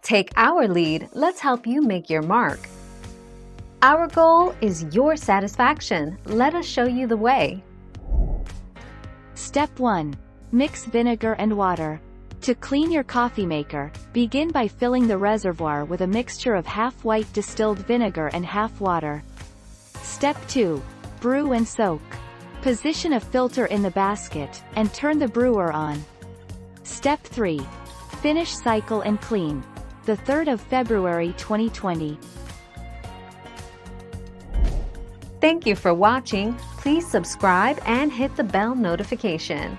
Take our lead, let's help you make your mark. Our goal is your satisfaction. Let us show you the way. Step 1. Mix vinegar and water. To clean your coffee maker, begin by filling the reservoir with a mixture of half white distilled vinegar and half water. Step 2. Brew and soak. Position a filter in the basket, and turn the brewer on. Step 3. Finish cycle and clean. The 3rd of February 2020. Thank you for watching. Please subscribe and hit the bell notification.